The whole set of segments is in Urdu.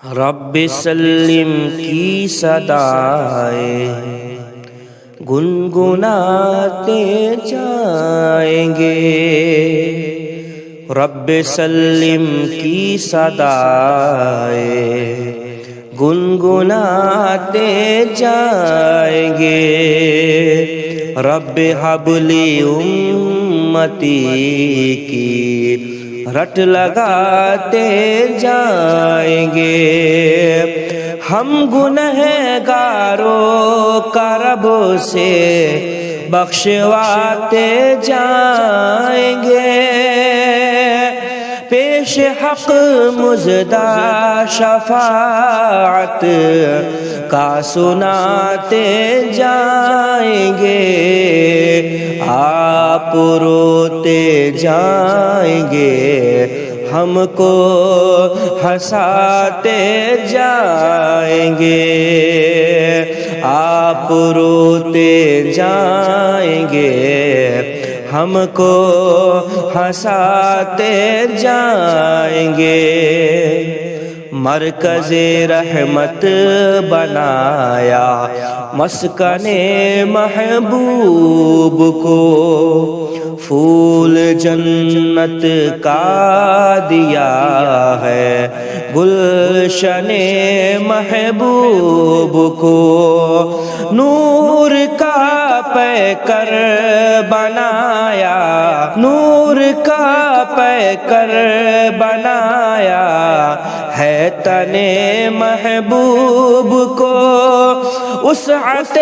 رب سلم کی صدائیں گنگناتے جائیں گے، رب سلم کی صدائیں گنگناتے جائیں گے، رب حبلی امتی کی رٹ لگاتے جائیں گے، ہم گنہگاروں کا رب سے بخشواتے جائیں گے، پیش حق مزدہ شفاعت کا سناتے جائیں گے، آپ روتے جائیں گے، ہم کو ہنساتے جائیں گے، آپ روتے جائیں گے، ہم کو ہنساتے جائیں گے، مرکز رحمت بنایا مسکن محبوب کو، پھول جنت کا دیا ہے گلشن محبوب کو، نور کا پیکر بنایا، نور کا پیکر بنایا ہے تن محبوب کو، وسعت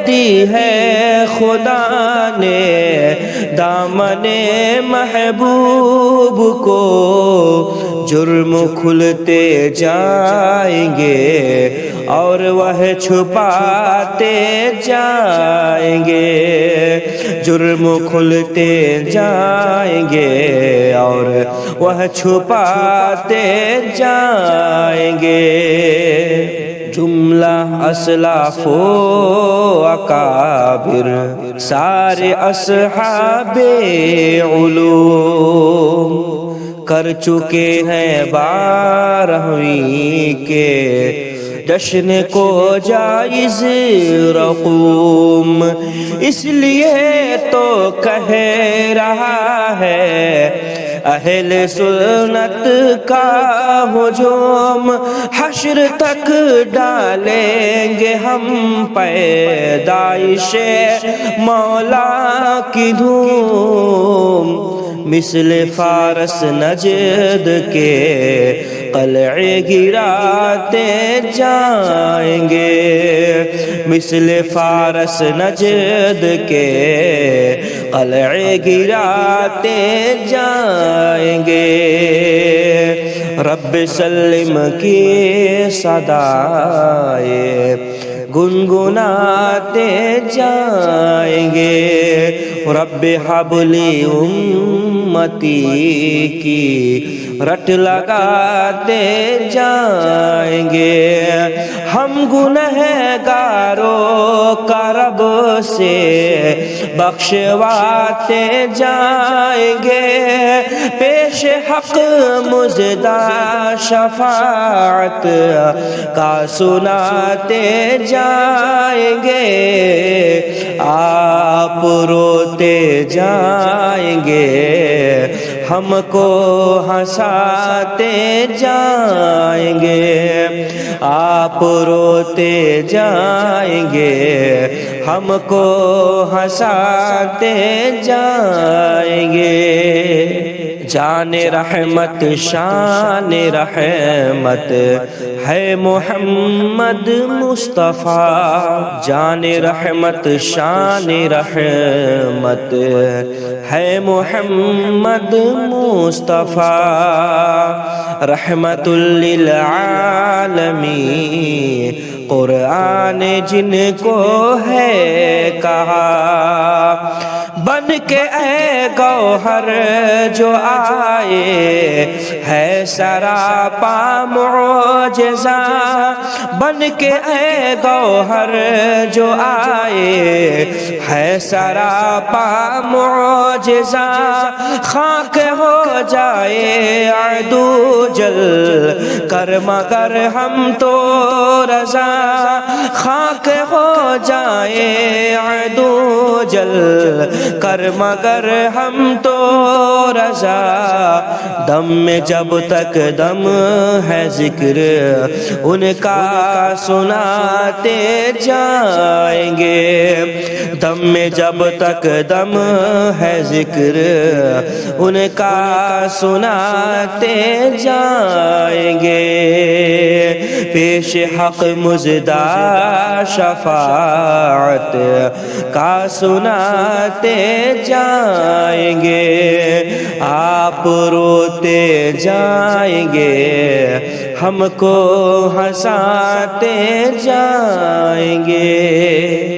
دی ہے خدا نے دامن محبوب کو، جرم کھلتے جائیں گے اور وہ چھپاتے جائیں گے، جرم کھلتے جائیں گے اور وہ چھپاتے جائیں گے، جملہ اسلاف و اکابر سارے اصحاب علوم کر چکے ہیں 12ویں کے جشن کو جائز رقوم، اس لیے تو کہہ رہا ہے اہل سنت کا ہجوم، حشر تک ڈالیں گے ہم پیدائش مولا کی دھوم، مثل فارس نجد کے قلعے گراتے جائیں گے، مثل فارس نجد کے قلعے گراتے جائیں گے، رب سلم کی صدائیں گنگناتے جائیں گے، رب حبلی امتی کی رٹ لگاتے جائیں گے، ہم گنہگاروں کا رب سے بخشواتے جائیں گے، پیش حق مزدہ شفاعت کا سناتے جائیں گے، آپ روتے جائیں گے، ہم کو ہنساتے جائیں گے، آپ روتے جائیں گے، ہم کو ہنساتے جائیں گے، جان رحمت شان رحمت ہے محمد مصطفیٰ، جان رحمت شان رحمت ہے محمد مصطفیٰ، رحمت للعالمین قرآن جن کو ہے کہا، بن کے اے گوہر جو آئے ہے سراپا معجزہ، بن کے اے گوہر جو آئے ہے سراپا معجزہ، خاک ہو جائے عدو جل کر مگر ہم تو رضا، خاک ہو جائے عدو جل کر مگر ہم تو رضا، دم میں جب تک دم ہے ذکر ان کا سناتے جائیں گے، دم میں جب تک دم ہے ذکر ان کا سناتے جائیں گے، پیش حق مزدہ شفاعت کا سناتے جائیں گے، آپ روتے جائیں گے ہم کو ہنساتے جائیں گے۔